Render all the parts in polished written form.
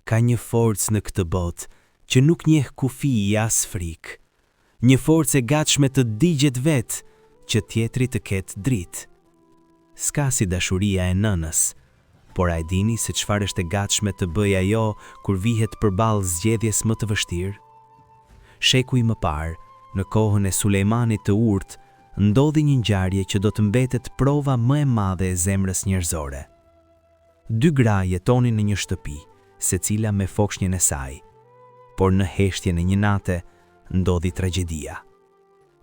Ka një forcë në këtë botë që nuk njeh kufi i as frikë. Një forcë e gatshme të digjet vetë që tjetri të ketë dritë. S'ka si dashuria e nënës, por a e dini se çfarë është e gatshme të bëjë ajo kur vihet përballë zgjedhjes më të vështirë? Sheku i mëparë, në kohën e Sulejmanit të urtë, ndodhi një ngjarje që do të mbetet prova më e madhe e zemrës njerëzore. 2 gra jetonin në një shtëpi, secila me fokshnjën e saj, por në heshtjen e një nate ndodhi tragjedia.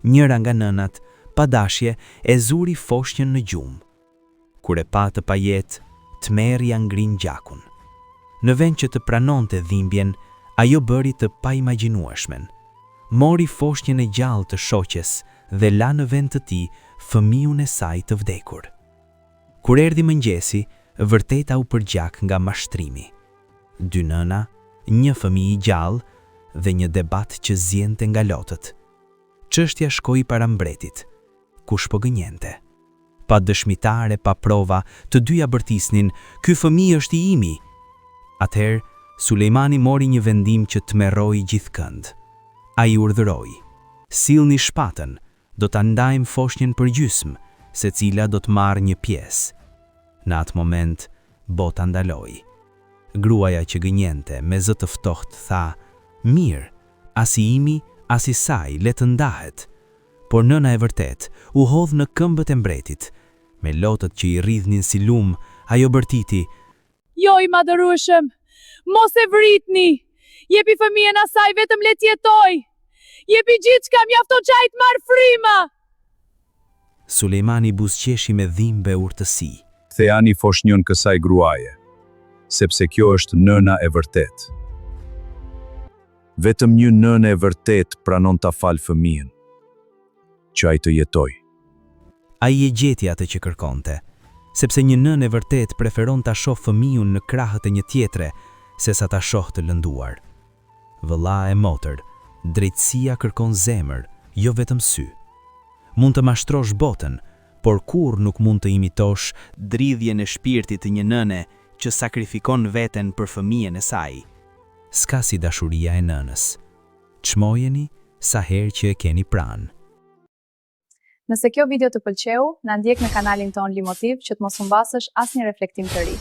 Njëra nga nënat, pa dashje, e zuri foshnjën në gjumë. Kur e pa të pajet, tmerri ja ngrin gjakun. Në vend që të pranonte dhimbjen, ajo bëri të paimagjinueshmen. Mori foshnjën e gjallë të shoqes dhe la në vend të tij fëmijën e saj të vdekur. Kur erdhi mëngjesi, vërteta u përgjak nga mashtrimi. 2 nëna, një fëmijë i gjallë dhe një debat që zjente nga lotët. Çështja shkoi para mbretit, kush po gënjente. Pa dëshmitare, pa prova, të dyja bërtisnin, ky fëmijë është i imi. Atëherë, Sulejmani mori një vendim që tmerroi gjithëkënd. Ai urdhëroi: "Sillni shpatën, do ta ndajmë foshnjën për gjysmë, secila do të marrë një pjesë." Në atë moment, bota ndaloi. Gruaja që gënjente me zë të ftohtë tha: "Mirë, as i imi, as i saj, le të ndahet." Por nëna e vërtet u hodh në këmbët e mbretit. Me lotët që i rridhnin si lum, ajo bërtiti: "Jo i madhërueshëm, mos e vritni! Jepi fëmijën asaj, vetëm le të jetoj! Jepi gjithçka, mjafton çaj të marr fryma!" Sulejmani buzëqeshi me dhimbje e urtësi. "Kthejani foshnjën kësaj gruaje, sepse kjo është nëna e vërtet. Vetëm një nënë e vërtet pranon ta falë fëmijën, që ai të jetoj." Ai e gjeti atë që kërkonte, sepse një nënë e vërtet preferon ta shohë fëmijën në krahët e një tjetre, sesa ta shohë të lënduar. Vëlla e motër, drejtësia kërkon zemër, jo vetëm sy. Mund të mashtrosh botën, por kur nuk mund të imitosh dridhjen e shpirtit të një nëne që sakrifikon veten për fëmijën e saj. S'ka si dashuria e nënës. Çmojeni sa herë që e keni pranë. Nëse kjo video të pëlqeu, na ndjek në kanalin ton Limotiv që të mos humbasësh asnjë reflektim të ri.